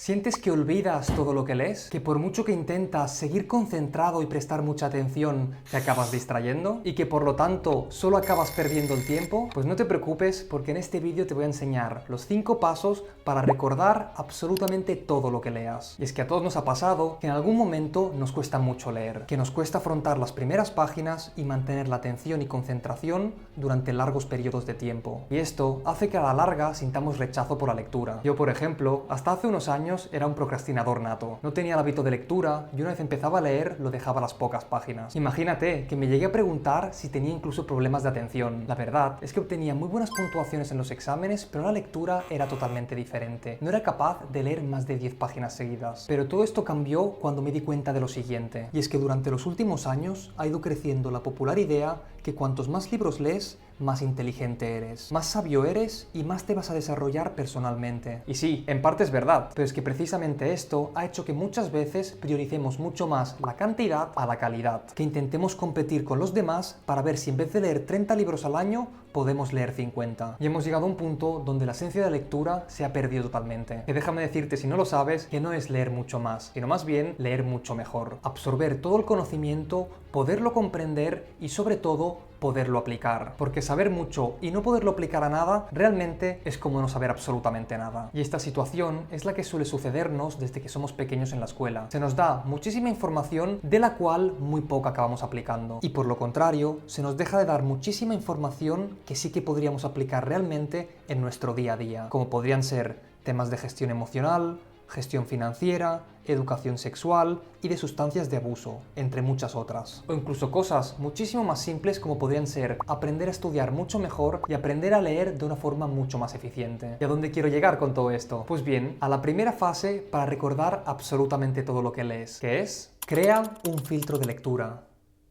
¿Sientes que olvidas todo lo que lees? ¿Que por mucho que intentas seguir concentrado y prestar mucha atención, te acabas distrayendo? ¿Y que por lo tanto solo acabas perdiendo el tiempo? Pues no te preocupes, porque en este vídeo te voy a enseñar los 5 pasos para recordar absolutamente todo lo que leas. Y es que a todos nos ha pasado que en algún momento nos cuesta mucho leer, que nos cuesta afrontar las primeras páginas y mantener la atención y concentración durante largos periodos de tiempo. Y esto hace que a la larga sintamos rechazo por la lectura. Yo, por ejemplo, hasta hace unos años era un procrastinador nato. No tenía el hábito de lectura y una vez empezaba a leer lo dejaba a las pocas páginas. Imagínate que me llegué a preguntar si tenía incluso problemas de atención. La verdad es que obtenía muy buenas puntuaciones en los exámenes, pero la lectura era totalmente diferente. No era capaz de leer más de 10 páginas seguidas. Pero todo esto cambió cuando me di cuenta de lo siguiente, y es que durante los últimos años ha ido creciendo la popular idea que cuantos más libros lees, más inteligente eres, más sabio eres y más te vas a desarrollar personalmente. Y sí, en parte es verdad, pero es que precisamente esto ha hecho que muchas veces prioricemos mucho más la cantidad a la calidad, que intentemos competir con los demás para ver si en vez de leer 30 libros al año, podemos leer 50. Y hemos llegado a un punto donde la esencia de la lectura se ha perdido totalmente. Que déjame decirte, si no lo sabes, que no es leer mucho más, sino más bien leer mucho mejor. Absorber todo el conocimiento, poderlo comprender y sobre todo poderlo aplicar. Porque saber mucho y no poderlo aplicar a nada realmente es como no saber absolutamente nada. Y esta situación es la que suele sucedernos desde que somos pequeños en la escuela. Se nos da muchísima información de la cual muy poco acabamos aplicando. Y por lo contrario, se nos deja de dar muchísima información que sí que podríamos aplicar realmente en nuestro día a día. Como podrían ser temas de gestión emocional, gestión financiera, educación sexual y de sustancias de abuso, entre muchas otras. O incluso cosas muchísimo más simples como podrían ser aprender a estudiar mucho mejor y aprender a leer de una forma mucho más eficiente. ¿Y a dónde quiero llegar con todo esto? Pues bien, a la primera fase para recordar absolutamente todo lo que lees, que es: crea un filtro de lectura.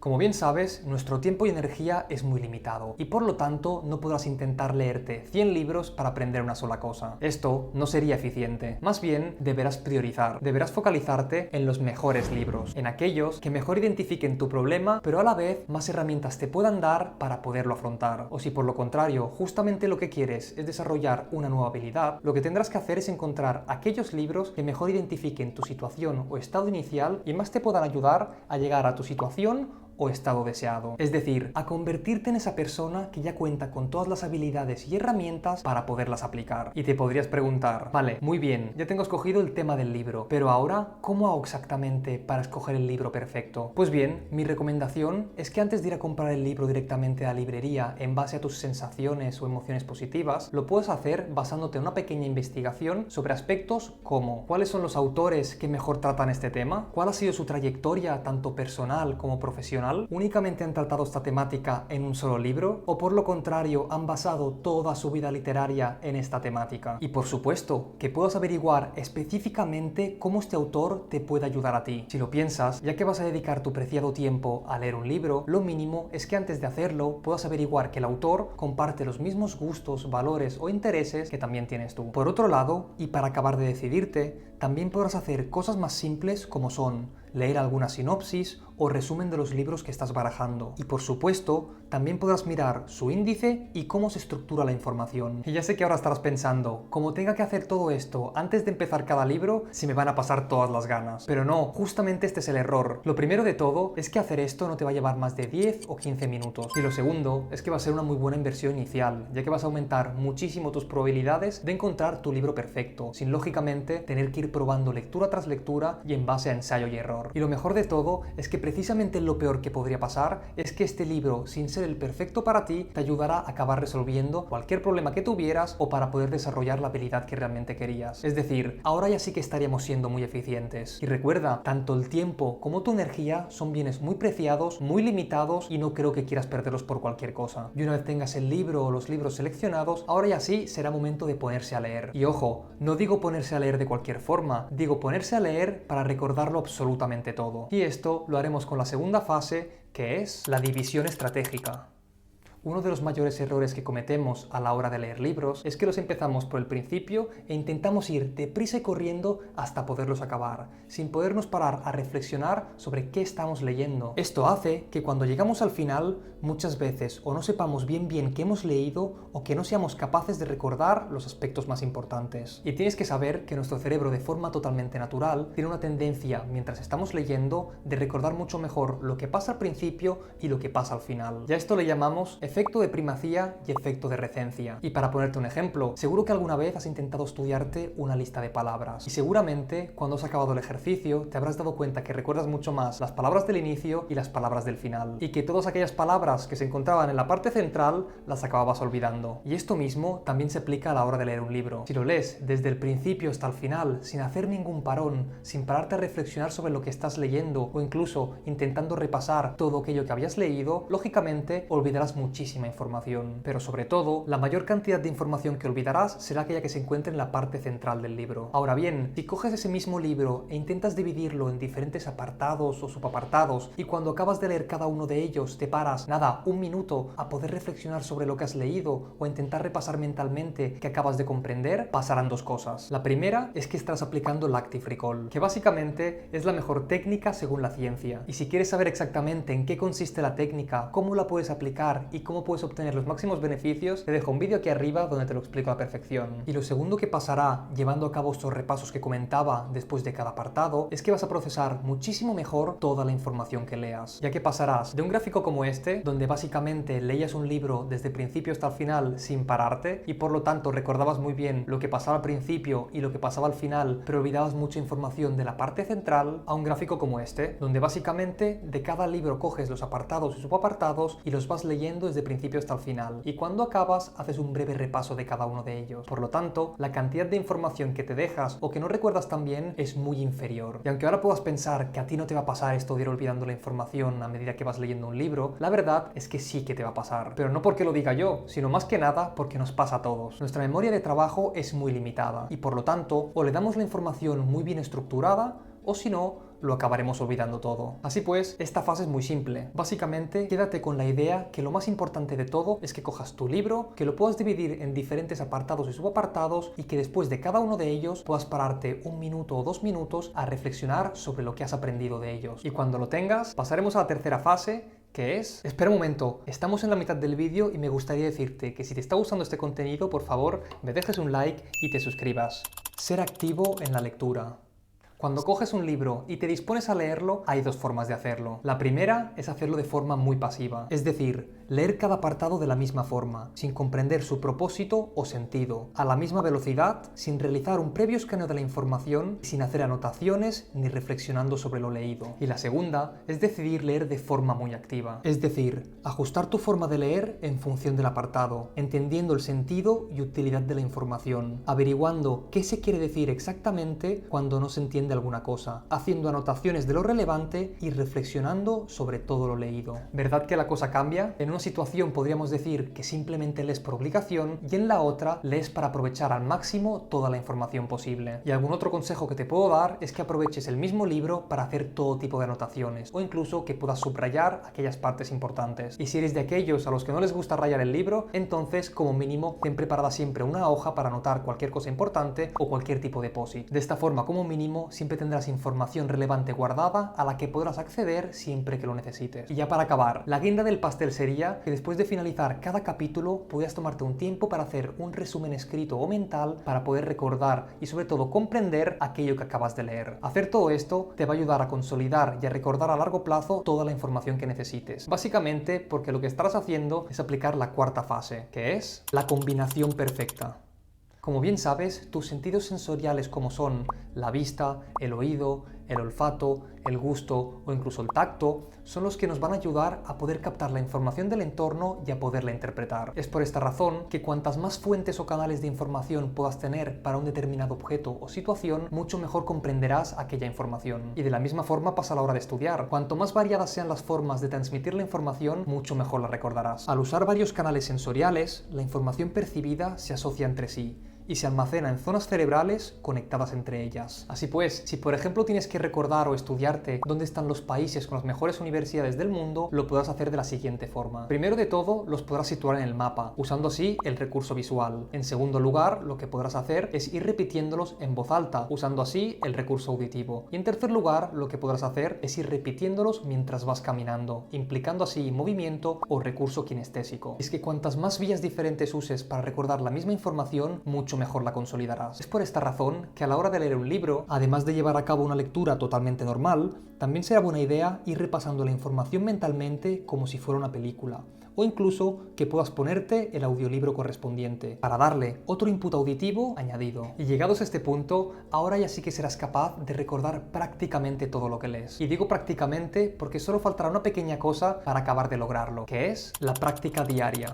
Como bien sabes, nuestro tiempo y energía es muy limitado y por lo tanto no podrás intentar leerte 100 libros para aprender una sola cosa. Esto no sería eficiente. Más bien, deberás priorizar. Deberás focalizarte en los mejores libros, en aquellos que mejor identifiquen tu problema, pero a la vez más herramientas te puedan dar para poderlo afrontar. O si por lo contrario, justamente lo que quieres es desarrollar una nueva habilidad, lo que tendrás que hacer es encontrar aquellos libros que mejor identifiquen tu situación o estado inicial y más te puedan ayudar a llegar a tu situación o estado deseado. Es decir, a convertirte en esa persona que ya cuenta con todas las habilidades y herramientas para poderlas aplicar. Y te podrías preguntar, vale, muy bien, ya tengo escogido el tema del libro, pero ahora, ¿cómo hago exactamente para escoger el libro perfecto? Pues bien, mi recomendación es que antes de ir a comprar el libro directamente a la librería en base a tus sensaciones o emociones positivas, lo puedes hacer basándote en una pequeña investigación sobre aspectos como cuáles son los autores que mejor tratan este tema, cuál ha sido su trayectoria tanto personal como profesional, únicamente han tratado esta temática en un solo libro o por lo contrario han basado toda su vida literaria en esta temática. Y por supuesto que puedas averiguar específicamente cómo este autor te puede ayudar a ti. Si lo piensas, ya que vas a dedicar tu preciado tiempo a leer un libro, lo mínimo es que antes de hacerlo puedas averiguar que el autor comparte los mismos gustos, valores o intereses que también tienes tú. Por otro lado, y para acabar de decidirte, también podrás hacer cosas más simples como son leer alguna sinopsis o resumen de los libros que estás barajando. Y por supuesto, también podrás mirar su índice y cómo se estructura la información. Y ya sé que ahora estarás pensando, como tenga que hacer todo esto antes de empezar cada libro, se me van a pasar todas las ganas. Pero no, justamente este es el error. Lo primero de todo es que hacer esto no te va a llevar más de 10 o 15 minutos. Y lo segundo es que va a ser una muy buena inversión inicial, ya que vas a aumentar muchísimo tus probabilidades de encontrar tu libro perfecto, sin lógicamente tener que ir probando lectura tras lectura y en base a ensayo y error. Y lo mejor de todo es que precisamente lo peor que podría pasar es que este libro, sin ser el perfecto para ti, te ayudará a acabar resolviendo cualquier problema que tuvieras o para poder desarrollar la habilidad que realmente querías. Es decir, ahora ya sí que estaríamos siendo muy eficientes. Y recuerda, tanto el tiempo como tu energía son bienes muy preciados, muy limitados y no creo que quieras perderlos por cualquier cosa. Y una vez tengas el libro o los libros seleccionados, ahora ya sí será momento de ponerse a leer. Y ojo, no digo ponerse a leer de cualquier forma, digo ponerse a leer para recordarlo absolutamente todo. Y esto lo haremos con la segunda fase, que es la división estratégica. Uno de los mayores errores que cometemos a la hora de leer libros es que los empezamos por el principio e intentamos ir deprisa y corriendo hasta poderlos acabar, sin podernos parar a reflexionar sobre qué estamos leyendo. Esto hace que cuando llegamos al final, muchas veces o no sepamos bien qué hemos leído o que no seamos capaces de recordar los aspectos más importantes. Y tienes que saber que nuestro cerebro, de forma totalmente natural, tiene una tendencia, mientras estamos leyendo, de recordar mucho mejor lo que pasa al principio y lo que pasa al final. Ya esto le llamamos efecto de primacía y efecto de recencia. Y para ponerte un ejemplo, seguro que alguna vez has intentado estudiarte una lista de palabras. Y seguramente, cuando has acabado el ejercicio, te habrás dado cuenta que recuerdas mucho más las palabras del inicio y las palabras del final. Y que todas aquellas palabras que se encontraban en la parte central las acababas olvidando. Y esto mismo también se aplica a la hora de leer un libro. Si lo lees desde el principio hasta el final, sin hacer ningún parón, sin pararte a reflexionar sobre lo que estás leyendo o incluso intentando repasar todo aquello que habías leído, lógicamente olvidarás muchísima información. Pero sobre todo, la mayor cantidad de información que olvidarás será aquella que se encuentre en la parte central del libro. Ahora bien, si coges ese mismo libro e intentas dividirlo en diferentes apartados o subapartados y cuando acabas de leer cada uno de ellos te paras, nada, un minuto a poder reflexionar sobre lo que has leído o intentar repasar mentalmente que acabas de comprender, pasarán dos cosas. La primera es que estás aplicando el Active Recall, que básicamente es la mejor técnica según la ciencia. Y si quieres saber exactamente en qué consiste la técnica, cómo la puedes aplicar y cómo puedes obtener los máximos beneficios, te dejo un vídeo aquí arriba donde te lo explico a la perfección. Y lo segundo que pasará llevando a cabo estos repasos que comentaba después de cada apartado es que vas a procesar muchísimo mejor toda la información que leas, ya que pasarás de un gráfico como este, donde básicamente leías un libro desde el principio hasta el final sin pararte y por lo tanto recordabas muy bien lo que pasaba al principio y lo que pasaba al final, pero olvidabas mucha información de la parte central, a un gráfico como este, donde básicamente de cada libro coges los apartados y subapartados y los vas leyendo desde el principio hasta el final. Y cuando acabas, haces un breve repaso de cada uno de ellos. Por lo tanto, la cantidad de información que te dejas o que no recuerdas tan bien es muy inferior. Y aunque ahora puedas pensar que a ti no te va a pasar esto de ir olvidando la información a medida que vas leyendo un libro, la verdad es que sí que te va a pasar. Pero no porque lo diga yo, sino más que nada porque nos pasa a todos. Nuestra memoria de trabajo es muy limitada y por lo tanto, o le damos la información muy bien estructurada o si no, lo acabaremos olvidando todo. Así pues, esta fase es muy simple. Básicamente, quédate con la idea que lo más importante de todo es que cojas tu libro, que lo puedas dividir en diferentes apartados y subapartados y que después de cada uno de ellos puedas pararte un minuto o 2 minutos a reflexionar sobre lo que has aprendido de ellos. Y cuando lo tengas, pasaremos a la tercera fase, que es... Espera un momento, estamos en la mitad del vídeo y me gustaría decirte que si te está gustando este contenido, por favor, me dejes un like y te suscribas. Ser activo en la lectura. Cuando coges un libro y te dispones a leerlo, hay dos formas de hacerlo. La primera es hacerlo de forma muy pasiva, es decir, leer cada apartado de la misma forma, sin comprender su propósito o sentido, a la misma velocidad, sin realizar un previo escaneo de la información, sin hacer anotaciones ni reflexionando sobre lo leído. Y la segunda es decidir leer de forma muy activa, es decir, ajustar tu forma de leer en función del apartado, entendiendo el sentido y utilidad de la información, averiguando qué se quiere decir exactamente cuando no se entiende alguna cosa, haciendo anotaciones de lo relevante y reflexionando sobre todo lo leído. ¿Verdad que la cosa cambia? En una situación podríamos decir que simplemente lees por obligación y en la otra lees para aprovechar al máximo toda la información posible. Y algún otro consejo que te puedo dar es que aproveches el mismo libro para hacer todo tipo de anotaciones o incluso que puedas subrayar aquellas partes importantes. Y si eres de aquellos a los que no les gusta rayar el libro, entonces como mínimo ten preparada siempre una hoja para anotar cualquier cosa importante o cualquier tipo de post-it. De esta forma, como mínimo, siempre tendrás información relevante guardada a la que podrás acceder siempre que lo necesites. Y ya para acabar, la guinda del pastel sería que después de finalizar cada capítulo pudieras tomarte un tiempo para hacer un resumen escrito o mental para poder recordar y sobre todo comprender aquello que acabas de leer. Hacer todo esto te va a ayudar a consolidar y a recordar a largo plazo toda la información que necesites. Básicamente porque lo que estarás haciendo es aplicar la cuarta fase, que es la combinación perfecta. Como bien sabes, tus sentidos sensoriales como son la vista, el oído, el olfato, el gusto o incluso el tacto son los que nos van a ayudar a poder captar la información del entorno y a poderla interpretar. Es por esta razón que cuantas más fuentes o canales de información puedas tener para un determinado objeto o situación, mucho mejor comprenderás aquella información. Y de la misma forma pasa a la hora de estudiar. Cuanto más variadas sean las formas de transmitir la información, mucho mejor la recordarás. Al usar varios canales sensoriales, la información percibida se asocia entre sí. y se almacena en zonas cerebrales conectadas entre ellas. Así pues, si por ejemplo tienes que recordar o estudiarte dónde están los países con las mejores universidades del mundo, lo podrás hacer de la siguiente forma. Primero de todo, los podrás situar en el mapa, usando así el recurso visual. En segundo lugar, lo que podrás hacer es ir repitiéndolos en voz alta, usando así el recurso auditivo. Y en tercer lugar, lo que podrás hacer es ir repitiéndolos mientras vas caminando, implicando así movimiento o recurso kinestésico. Es que cuantas más vías diferentes uses para recordar la misma información, mucho mejor la consolidarás. Es por esta razón que a la hora de leer un libro, además de llevar a cabo una lectura totalmente normal, también será buena idea ir repasando la información mentalmente como si fuera una película, o incluso que puedas ponerte el audiolibro correspondiente, para darle otro input auditivo añadido. Y llegados a este punto, ahora ya sí que serás capaz de recordar prácticamente todo lo que lees. Y digo prácticamente porque solo faltará una pequeña cosa para acabar de lograrlo, que es la práctica diaria.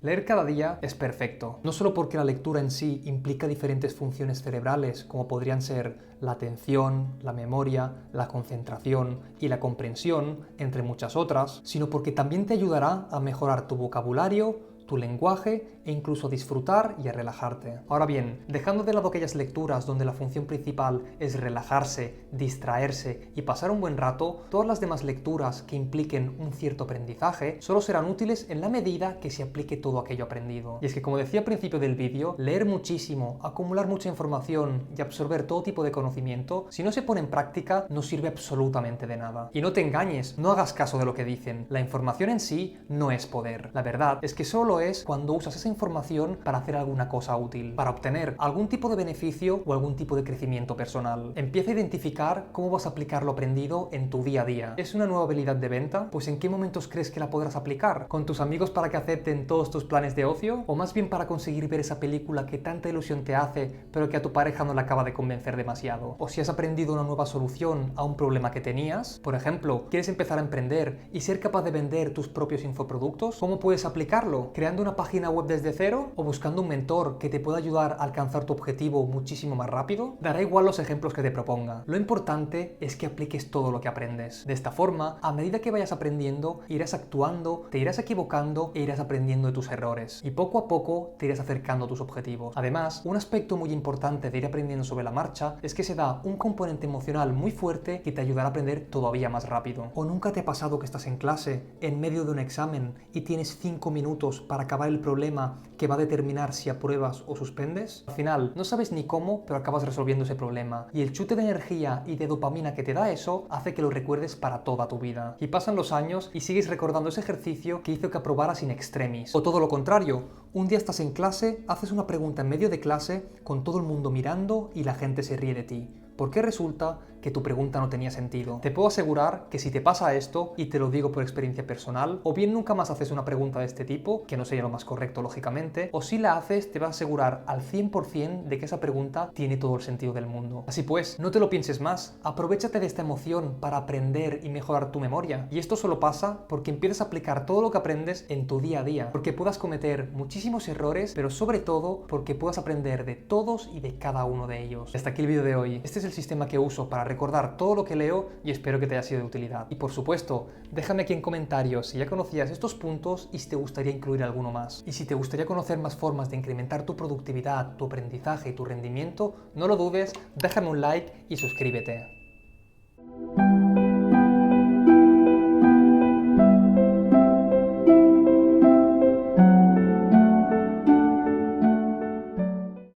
Leer cada día es perfecto, no solo porque la lectura en sí implica diferentes funciones cerebrales como podrían ser la atención, la memoria, la concentración y la comprensión, entre muchas otras, sino porque también te ayudará a mejorar tu vocabulario, tu lenguaje e incluso a disfrutar y a relajarte. Ahora bien, dejando de lado aquellas lecturas donde la función principal es relajarse, distraerse y pasar un buen rato, todas las demás lecturas que impliquen un cierto aprendizaje solo serán útiles en la medida que se aplique todo aquello aprendido. Y es que, como decía al principio del vídeo, leer muchísimo, acumular mucha información y absorber todo tipo de conocimiento, si no se pone en práctica, no sirve absolutamente de nada. Y no te engañes, no hagas caso de lo que dicen. La información en sí no es poder. La verdad es que solo es cuando usas esa información para hacer alguna cosa útil, para obtener algún tipo de beneficio o algún tipo de crecimiento personal. Empieza a identificar cómo vas a aplicar lo aprendido en tu día a día. ¿Es una nueva habilidad de venta? Pues ¿en qué momentos crees que la podrás aplicar? ¿Con tus amigos para que acepten todos tus planes de ocio? ¿O más bien para conseguir ver esa película que tanta ilusión te hace, pero que a tu pareja no le acaba de convencer demasiado? ¿O si has aprendido una nueva solución a un problema que tenías? Por ejemplo, ¿quieres empezar a emprender y ser capaz de vender tus propios infoproductos? ¿Cómo puedes aplicarlo? ¿Creando una página web desde cero o buscando un mentor que te pueda ayudar a alcanzar tu objetivo muchísimo más rápido? Dará igual los ejemplos que te proponga. Lo importante es que apliques todo lo que aprendes. De esta forma, a medida que vayas aprendiendo, irás actuando, te irás equivocando e irás aprendiendo de tus errores. Y poco a poco te irás acercando a tus objetivos. Además, un aspecto muy importante de ir aprendiendo sobre la marcha es que se da un componente emocional muy fuerte que te ayudará a aprender todavía más rápido. ¿O nunca te ha pasado que estás en clase, en medio de un examen, y tienes 5 minutos para acabar el problema que va a determinar si apruebas o suspendes? Al final, no sabes ni cómo, pero acabas resolviendo ese problema. Y el chute de energía y de dopamina que te da eso hace que lo recuerdes para toda tu vida. Y pasan los años y sigues recordando ese ejercicio que hizo que aprobaras in extremis. O todo lo contrario, un día estás en clase, haces una pregunta en medio de clase con todo el mundo mirando y la gente se ríe de ti. ¿Por qué resulta que tu pregunta no tenía sentido? Te puedo asegurar que si te pasa esto, y te lo digo por experiencia personal, o bien nunca más haces una pregunta de este tipo, que no sería lo más correcto lógicamente, o si la haces, te vas a asegurar al 100% de que esa pregunta tiene todo el sentido del mundo. Así pues, no te lo pienses más, aprovéchate de esta emoción para aprender y mejorar tu memoria. Y esto solo pasa porque empiezas a aplicar todo lo que aprendes en tu día a día, porque puedas cometer muchísimos errores, pero sobre todo porque puedas aprender de todos y de cada uno de ellos. Hasta aquí el vídeo de hoy. Este es el sistema que uso para recordar todo lo que leo y espero que te haya sido de utilidad. Y por supuesto, déjame aquí en comentarios si ya conocías estos puntos y si te gustaría incluir alguno más. Y si te gustaría conocer más formas de incrementar tu productividad, tu aprendizaje y tu rendimiento, no lo dudes, déjame un like y suscríbete.